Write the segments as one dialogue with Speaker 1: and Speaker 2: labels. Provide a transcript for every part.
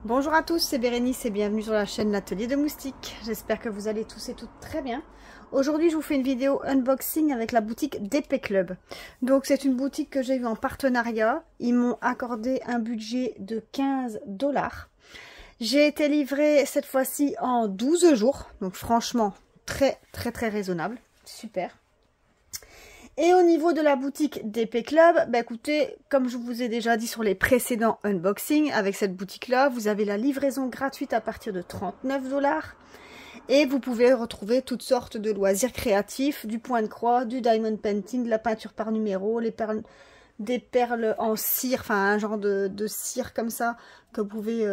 Speaker 1: Bonjour à tous, c'est Bérénice et bienvenue sur la chaîne L'Atelier de Moustiques. J'espère que vous allez tous et toutes très bien. Aujourd'hui, je vous fais une vidéo unboxing avec la boutique d'Épée Club. Donc, c'est une boutique que j'ai eue en partenariat. Ils m'ont accordé un budget de 15 $. J'ai été livrée cette fois-ci en 12 jours. Donc, franchement, très raisonnable. Super. Et au niveau de la boutique d'Épée Club, bah écoutez, comme je vous ai déjà dit sur les précédents unboxings, avec cette boutique-là, vous avez la livraison gratuite à partir de 39 $. Et vous pouvez retrouver toutes sortes de loisirs créatifs, du point de croix, du diamond painting, de la peinture par numéro, les perles, des perles en cire, enfin un genre de cire comme ça, que vous pouvez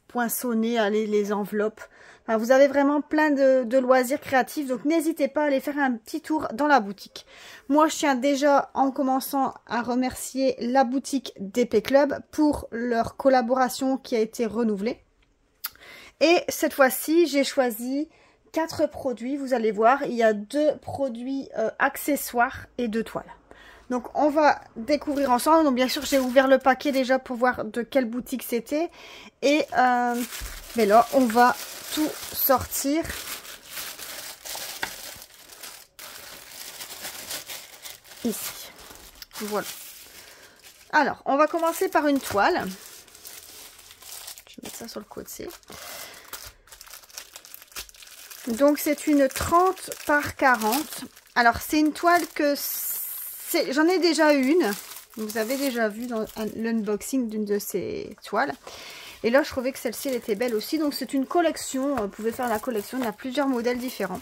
Speaker 1: poinçonner, aller les enveloppes. Enfin, vous avez vraiment plein de loisirs créatifs, donc n'hésitez pas à aller faire un petit tour dans la boutique. Moi, je tiens déjà, en commençant, à remercier la boutique d'Épée Club pour leur collaboration qui a été renouvelée. Et cette fois-ci, j'ai choisi 4 produits. Vous allez voir, il y a 2 produits accessoires et 2 toiles. Donc, on va découvrir ensemble. Donc, bien sûr, j'ai ouvert le paquet déjà pour voir de quelle boutique c'était. Et mais là, on va tout sortir. Ici. Voilà. Alors, on va commencer par une toile. Je vais mettre ça sur le côté. Donc, c'est une 30 par 40. Alors, c'est une toile que... J'en ai déjà une. Vous avez déjà vu dans l'unboxing d'une de ces toiles. Et là, je trouvais que celle-ci, elle était belle aussi. Donc, c'est une collection. Vous pouvez faire la collection. Il y a plusieurs modèles différents.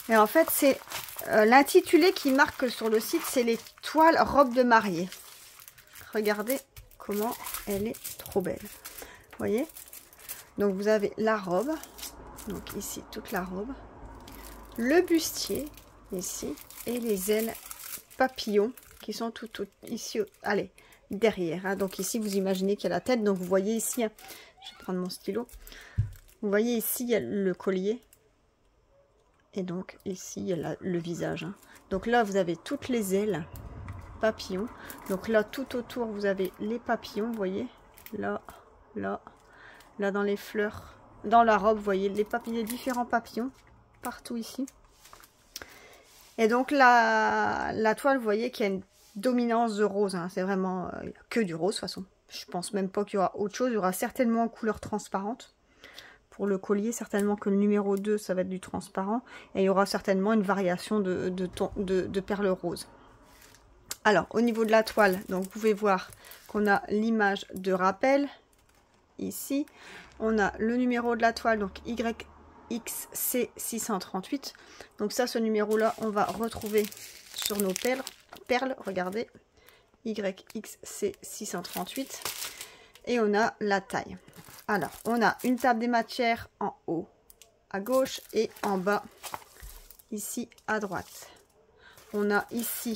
Speaker 1: Et en fait, c'est l'intitulé qui marque sur le site, c'est les toiles robes de mariée. Regardez comment elle est trop belle. Vous voyez? Donc, vous avez la robe. Donc, ici, toute la robe. Le bustier, ici. Et les ailes papillons qui sont tout ici, allez, derrière. Hein. Donc ici, vous imaginez qu'il y a la tête. Donc vous voyez ici, hein, je vais prendre mon stylo. Vous voyez ici, il y a le collier. Et donc ici, il y a le visage. Hein. Donc là, vous avez toutes les ailes papillons. Donc là, tout autour, vous avez les papillons, vous voyez. Là, là, là dans les fleurs. Dans la robe, vous voyez les papillons, les différents papillons. Partout ici. Et donc la toile, vous voyez qu'il y a une dominance de rose. Hein. C'est vraiment que du rose de toute façon. Je pense même pas qu'il y aura autre chose. Il y aura certainement en couleur transparente. Pour le collier, certainement que le numéro 2, ça va être du transparent. Et il y aura certainement une variation de perles roses. Alors, au niveau de la toile, donc vous pouvez voir qu'on a l'image de rappel. Ici, on a le numéro de la toile, donc YXC638. Donc ça, ce numéro-là, on va retrouver sur nos perles. Regardez, YXC638. Et on a la taille. Alors, on a une table des matières en haut à gauche et en bas, ici à droite. On a ici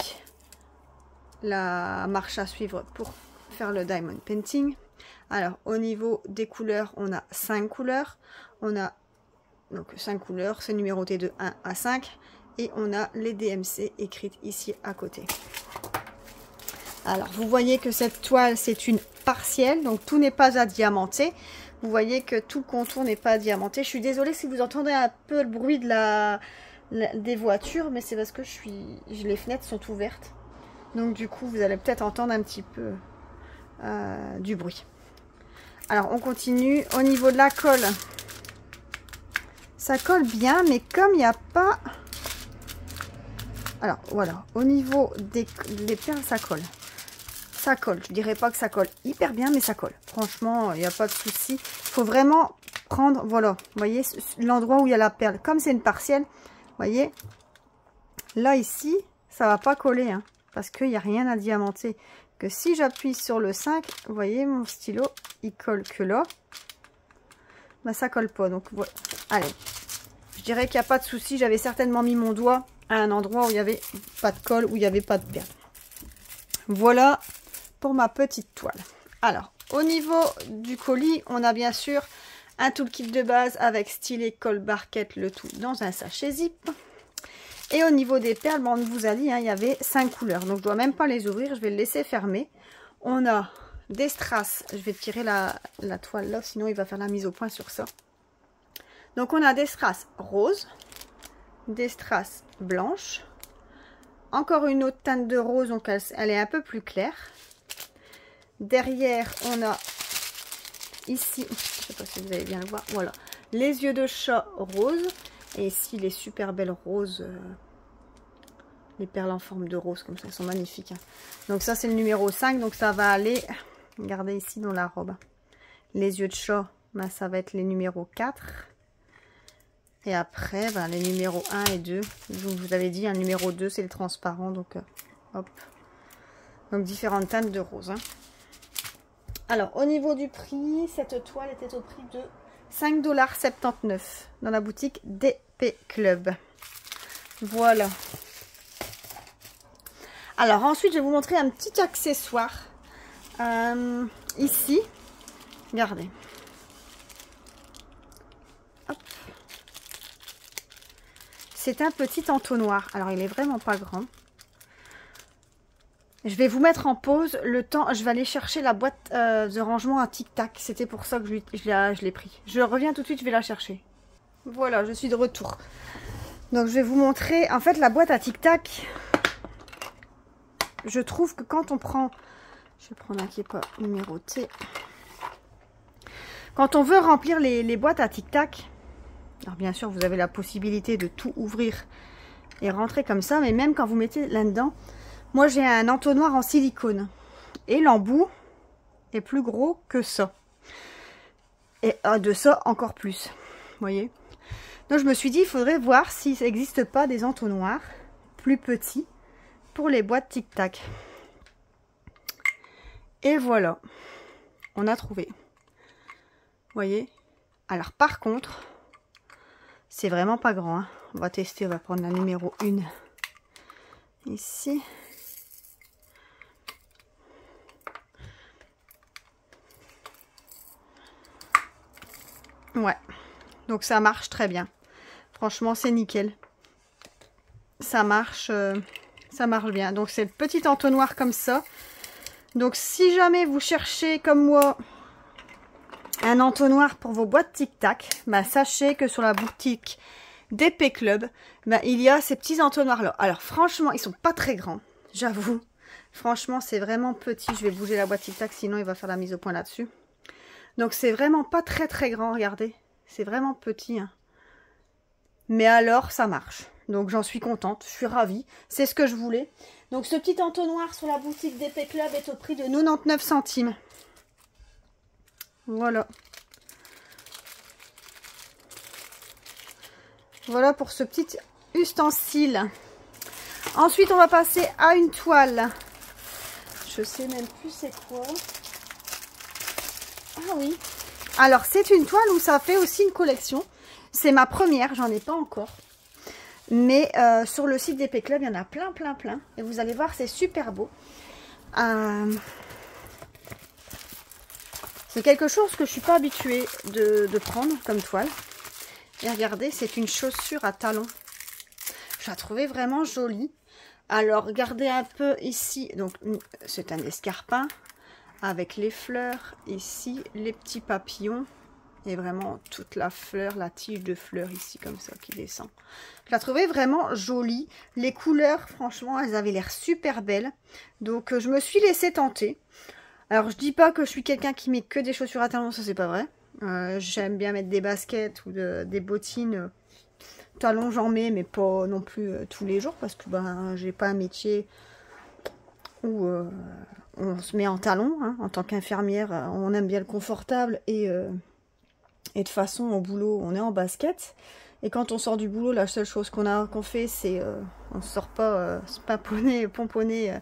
Speaker 1: la marche à suivre pour faire le diamond painting. Alors, au niveau des couleurs, on a 5 couleurs. On a donc 5 couleurs, c'est numéroté de 1 à 5. Et on a les DMC écrites ici à côté. Alors, vous voyez que cette toile, c'est une partielle. Donc, tout n'est pas à diamanter. Vous voyez que tout le contour n'est pas à diamanter. Je suis désolée si vous entendez un peu le bruit de des voitures. Mais c'est parce que les fenêtres sont ouvertes. Donc, du coup, vous allez peut-être entendre un petit peu du bruit. Alors, on continue. Au niveau de la colle... Ça colle bien, mais comme il n'y a pas... Alors, voilà. Au niveau des perles, ça colle. Ça colle. Je dirais pas que ça colle hyper bien, mais ça colle. Franchement, il n'y a pas de souci. Il faut vraiment prendre... Voilà. Vous voyez, l'endroit où il y a la perle. Comme c'est une partielle, vous voyez, là, ici, ça va pas coller. Hein, parce qu'il n'y a rien à diamanter. Que si j'appuie sur le 5, vous voyez, mon stylo, il colle que là. Ben, ça colle pas. Donc, voilà. Allez. Je dirais qu'il n'y a pas de souci. J'avais certainement mis mon doigt à un endroit où il n'y avait pas de colle, où il n'y avait pas de perle. Voilà pour ma petite toile. Alors, au niveau du colis, on a bien sûr un toolkit de base avec stylet, colle, barquette, le tout dans un sachet zip. Et au niveau des perles, bon, on vous a dit, hein, il y avait 5 couleurs. Donc, je ne dois même pas les ouvrir. Je vais le laisser fermer. On a des strass. Je vais tirer la toile là, sinon il va faire la mise au point sur ça. Donc on a des strass roses, des strass blanches, encore une autre teinte de rose, donc elle est un peu plus claire. Derrière on a ici, je ne sais pas si vous allez bien le voir, voilà, les yeux de chat rose. Et ici les super belles roses, les perles en forme de rose comme ça, elles sont magnifiques. Hein. Donc ça c'est le numéro 5, donc ça va aller, regardez ici dans la robe. Les yeux de chat, ben, ça va être les numéros 4. Et après, ben, les numéros 1 et 2. Je vous avais dit, un numéro 2 c'est le transparent, donc hop. Donc différentes teintes de rose. Hein. Alors au niveau du prix, cette toile était au prix de 5,79 $ dans la boutique DP Club. Voilà. Alors ensuite, je vais vous montrer un petit accessoire. Ici, regardez. C'est un petit entonnoir. Alors il est vraiment pas grand. Je vais vous mettre en pause le temps. Je vais aller chercher la boîte de rangement à tic-tac. C'était pour ça que je l'ai pris. Je reviens tout de suite, je vais la chercher. Voilà, je suis de retour. Donc je vais vous montrer. En fait, la boîte à tic-tac, je trouve que quand on prend... Je vais prendre un qui n'est pas numéroté. Quand on veut remplir les boîtes à tic-tac, alors bien sûr, vous avez la possibilité de tout ouvrir et rentrer comme ça. Mais même quand vous mettez là-dedans... Moi, j'ai un entonnoir en silicone. Et l'embout est plus gros que ça. Et de ça, encore plus. Vous voyez? Donc, je me suis dit, il faudrait voir s'il n'existe pas des entonnoirs plus petits pour les boîtes tic-tac. Et voilà. On a trouvé. Vous voyez? Alors, par contre, c'est vraiment pas grand. Hein. On va tester. On va prendre la numéro 1. Ici. Ouais, donc ça marche très bien. Franchement, c'est nickel. Ça marche bien. Donc c'est le petit entonnoir comme ça. Donc si jamais vous cherchez comme moi un entonnoir pour vos boîtes tic-tac, bah, sachez que sur la boutique DP Club, bah, il y a ces petits entonnoirs là. Alors franchement, ils sont pas très grands, j'avoue. Franchement, c'est vraiment petit. Je vais bouger la boîte tic-tac, sinon il va faire la mise au point là-dessus. Donc c'est vraiment pas très très grand, regardez. C'est vraiment petit. Hein. Mais alors ça marche. Donc j'en suis contente, je suis ravie. C'est ce que je voulais. Donc ce petit entonnoir sur la boutique DP Club est au prix de 99 centimes. Voilà. Voilà pour ce petit ustensile. Ensuite on va passer à une toile. Je sais même plus c'est quoi. Ah oui. Alors, c'est une toile où ça fait aussi une collection. C'est ma première, j'en ai pas encore. Mais sur le site DP Club, il y en a plein. Et vous allez voir, c'est super beau. C'est quelque chose que je suis pas habituée de prendre comme toile. Et regardez, c'est une chaussure à talons. Je la trouvais vraiment jolie. Alors, regardez un peu ici. Donc, c'est un escarpin. Avec les fleurs, ici, les petits papillons. Et vraiment toute la fleur, la tige de fleurs ici, comme ça, qui descend. Je la trouvais vraiment jolie. Les couleurs, franchement, elles avaient l'air super belles. Donc, je me suis laissée tenter. Alors, je dis pas que je suis quelqu'un qui met que des chaussures à talons, ça c'est pas vrai. J'aime bien mettre des baskets ou des bottines. Talons, j'en mets, mais pas non plus tous les jours. Parce que ben, j'ai pas un métier où... on se met en talons, hein, en tant qu'infirmière, on aime bien le confortable et de toute façon au boulot on est en basket et quand on sort du boulot la seule chose qu'on fait c'est on ne sort pas se pomponner,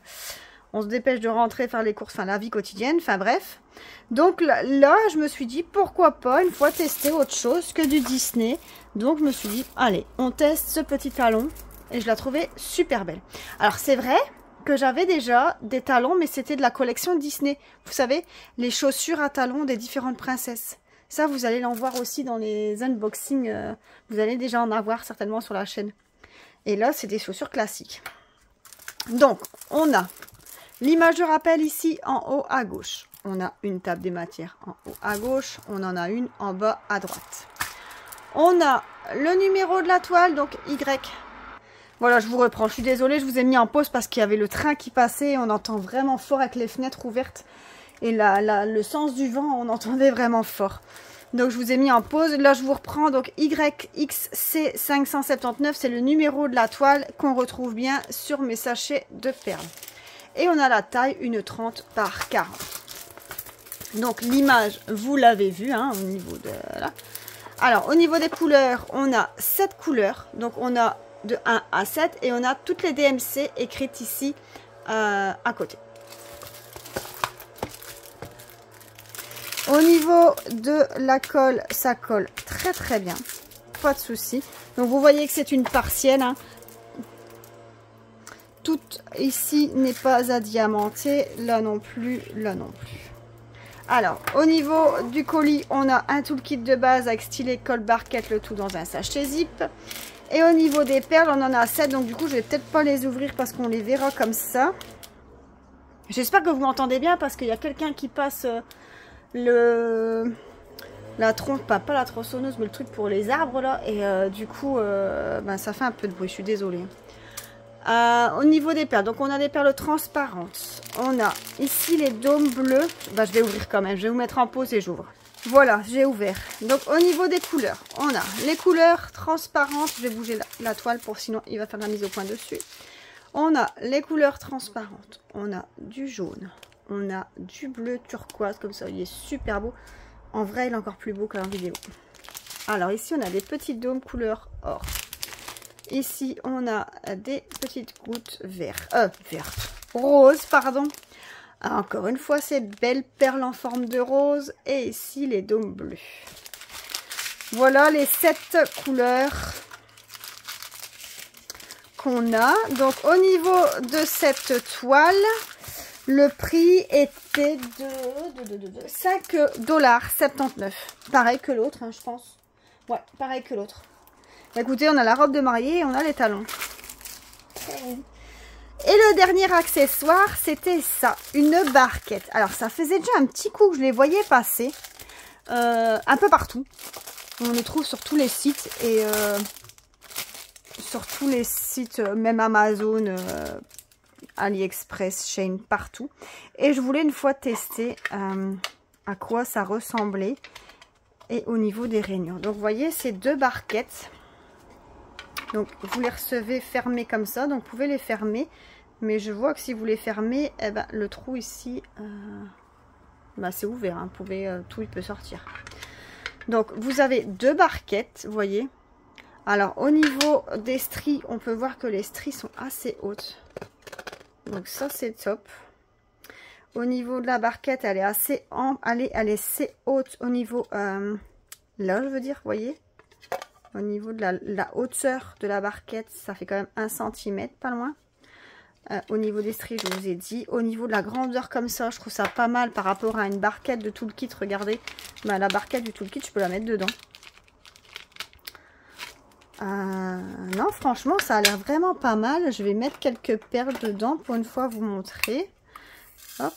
Speaker 1: on se dépêche de rentrer faire les courses, enfin la vie quotidienne, enfin bref. Donc là je me suis dit pourquoi pas une fois tester autre chose que du Disney, donc je me suis dit allez on teste ce petit talon et je la trouvais super belle. Alors c'est vrai que j'avais déjà des talons, mais c'était de la collection Disney. Vous savez, les chaussures à talons des différentes princesses. Ça, vous allez l'en voir aussi dans les unboxings. Vous allez déjà en avoir certainement sur la chaîne. Et là, c'est des chaussures classiques. Donc, on a l'image de rappel ici en haut à gauche. on a une table des matières en haut à gauche, on en a une en bas à droite. On a le numéro de la toile, donc Y. Voilà, je vous reprends. Je suis désolée, je vous ai mis en pause parce qu'il y avait le train qui passait. On entend vraiment fort avec les fenêtres ouvertes. Et le sens du vent, on entendait vraiment fort. Donc, je vous ai mis en pause. Là, je vous reprends. Donc, YXC579, c'est le numéro de la toile qu'on retrouve bien sur mes sachets de perles. Et on a la taille, une 30 par 40. Donc, l'image, vous l'avez vu, hein, au niveau de... Là. Alors, au niveau des couleurs, on a 7 couleurs. Donc, on a de 1 à 7 et on a toutes les DMC écrites ici à côté. Au niveau de la colle, ça colle très très bien, pas de souci. Donc vous voyez que c'est une partielle, hein. Tout ici n'est pas à diamanter, là non plus, là non plus. Alors, au niveau du colis, on a un toolkit de base avec stylet, colle, barquette, le tout dans un sachet zip. Et au niveau des perles, on en a 7, donc du coup, je vais peut-être pas les ouvrir parce qu'on les verra comme ça. J'espère que vous m'entendez bien parce qu'il y a quelqu'un qui passe la tronche, pas la tronçonneuse, mais le truc pour les arbres là. Et du coup, ben, ça fait un peu de bruit, je suis désolée. Au niveau des perles, donc on a des perles transparentes. On a ici les dômes bleus. Ben, je vais ouvrir quand même, je vais vous mettre en pause et j'ouvre. Voilà, j'ai ouvert. Donc, au niveau des couleurs, on a les couleurs transparentes. Je vais bouger la toile pour sinon il va faire la mise au point dessus. On a les couleurs transparentes. On a du jaune. On a du bleu turquoise comme ça. Il est super beau. En vrai, il est encore plus beau qu'en vidéo. Alors, ici, on a des petits dômes couleur or. Ici, on a des petites gouttes vertes. Rose, pardon. Encore une fois, ces belles perles en forme de rose. Et ici, les dômes bleus. Voilà les 7 couleurs qu'on a. Donc, au niveau de cette toile, le prix était de 5,79 $. Pareil que l'autre, hein, je pense. Ouais, pareil que l'autre. Écoutez, on a la robe de mariée et on a les talons. Et le dernier accessoire, c'était ça, une barquette. Alors, ça faisait déjà un petit coup que je les voyais passer un peu partout. On les trouve sur tous les sites et sur tous les sites, même Amazon, AliExpress, Shein, partout. Et je voulais une fois tester à quoi ça ressemblait et au niveau des rainures. Donc, vous voyez, ces 2 barquettes. Donc, vous les recevez fermées comme ça. Donc, vous pouvez les fermer. Mais je vois que si vous les fermez, eh ben, le trou ici, bah, c'est ouvert. Hein, vous pouvez, tout il peut sortir. Donc, vous avez 2 barquettes, vous voyez. Alors, au niveau des stries, on peut voir que les stries sont assez hautes. Donc, ça, c'est top. Au niveau de la barquette, elle est assez haute au niveau, là, je veux dire, vous voyez. Au niveau de la hauteur de la barquette, ça fait quand même 1 cm, pas loin. Au niveau des stries, je vous ai dit. Au niveau de la grandeur comme ça, je trouve ça pas mal par rapport à une barquette de toolkit. Regardez, bah, la barquette du toolkit, je peux la mettre dedans. Non, franchement, ça a l'air vraiment pas mal. Je vais mettre quelques perles dedans pour une fois vous montrer. Hop.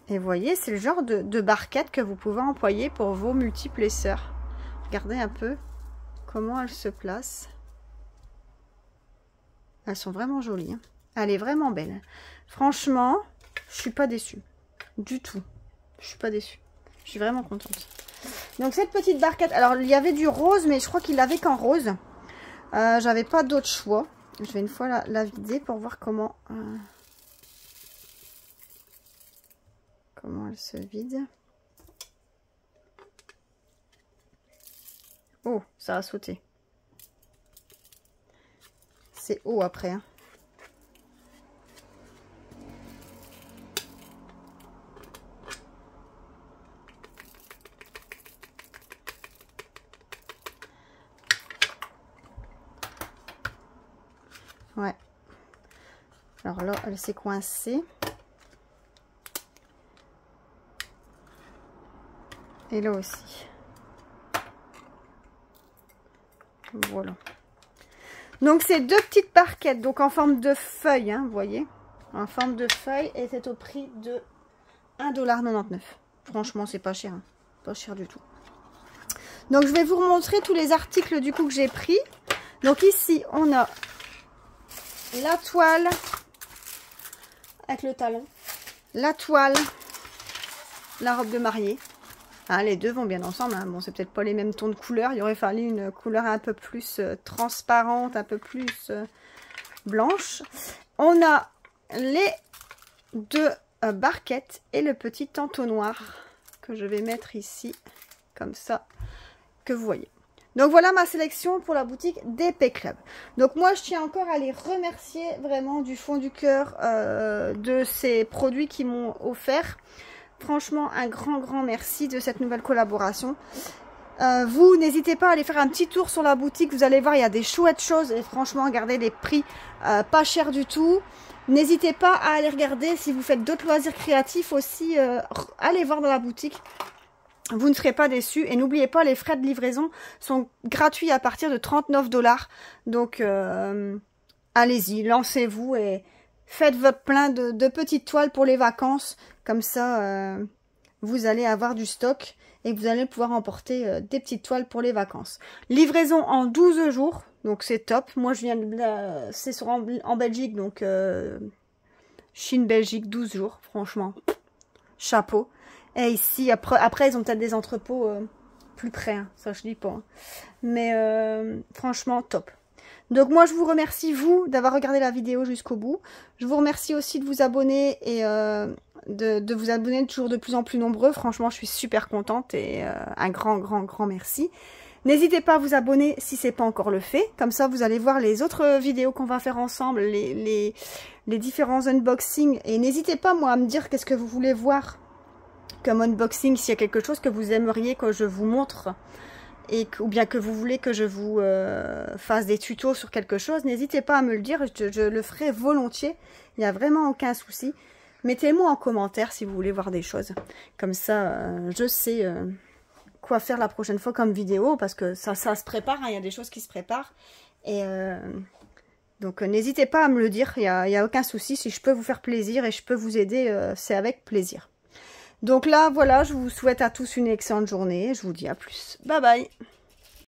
Speaker 1: Et vous voyez, c'est le genre de barquette que vous pouvez employer pour vos multiples sœurs. Regardez un peu comment elles se placent. Elles sont vraiment jolies. Hein. Elle est vraiment belle. Franchement, je suis pas déçue. Du tout. Je suis pas déçue. Je suis vraiment contente. Donc cette petite barquette. Alors il y avait du rose, mais je crois qu'il l'avait qu'en rose. J'avais pas d'autre choix. Je vais une fois la vider pour voir comment... comment elle se vide. Oh, ça a sauté. C'est haut après. Hein. Ouais. Alors là, elle s'est coincée. Et là aussi. Voilà. Donc c'est 2 petites barquettes, donc en forme de feuille, hein, vous voyez, en forme de feuille, et c'est au prix de 1,99 $. Franchement, c'est pas cher, hein. Pas cher du tout. Donc je vais vous remontrer tous les articles du coup que j'ai pris. Donc ici on a la toile avec le talon, la toile, la robe de mariée. Hein, les deux vont bien ensemble, hein. Bon, c'est peut-être pas les mêmes tons de couleur, il aurait fallu une couleur un peu plus transparente, un peu plus blanche. On a les 2 barquettes et le petit entonnoir que je vais mettre ici, comme ça, que vous voyez. Donc voilà ma sélection pour la boutique d'Épée Club. Donc moi je tiens encore à les remercier vraiment du fond du cœur de ces produits qui m'ont offert. Franchement un grand merci de cette nouvelle collaboration. Vous n'hésitez pas à aller faire un petit tour sur la boutique, vous allez voir il y a des chouettes choses et franchement regardez les prix pas chers du tout. N'hésitez pas à aller regarder si vous faites d'autres loisirs créatifs aussi, allez voir dans la boutique. Vous ne serez pas déçus. Et n'oubliez pas, les frais de livraison sont gratuits à partir de 39 $. Donc, allez-y, lancez-vous et faites votre plein de petites toiles pour les vacances. Comme ça, vous allez avoir du stock et vous allez pouvoir emporter des petites toiles pour les vacances. Livraison en 12 jours. Donc, c'est top. Moi, je viens de... c'est en Belgique. Donc, Chine, Belgique, 12 jours. Franchement, chapeau. Et ici, après ils ont peut-être des entrepôts plus près, hein, ça je dis pas. Hein. Mais franchement, top. Donc moi, je vous remercie, vous, d'avoir regardé la vidéo jusqu'au bout. Je vous remercie aussi de vous abonner et de vous abonner toujours de plus en plus nombreux. Franchement, je suis super contente et un grand merci. N'hésitez pas à vous abonner si ce n'est pas encore le fait. Comme ça, vous allez voir les autres vidéos qu'on va faire ensemble, les différents unboxings. Et n'hésitez pas, moi, à me dire qu'est-ce que vous voulez voir comme unboxing, s'il y a quelque chose que vous aimeriez que je vous montre ou bien que vous voulez que je vous fasse des tutos sur quelque chose, n'hésitez pas à me le dire, je le ferai volontiers, il n'y a vraiment aucun souci. Mettez-moi en commentaire si vous voulez voir des choses, comme ça je sais quoi faire la prochaine fois comme vidéo, parce que ça se prépare, hein, il y a des choses qui se préparent, et donc n'hésitez pas à me le dire, il n'y a aucun souci, si je peux vous faire plaisir et je peux vous aider, c'est avec plaisir. Donc là, voilà, je vous souhaite à tous une excellente journée. Je vous dis à plus. Bye bye.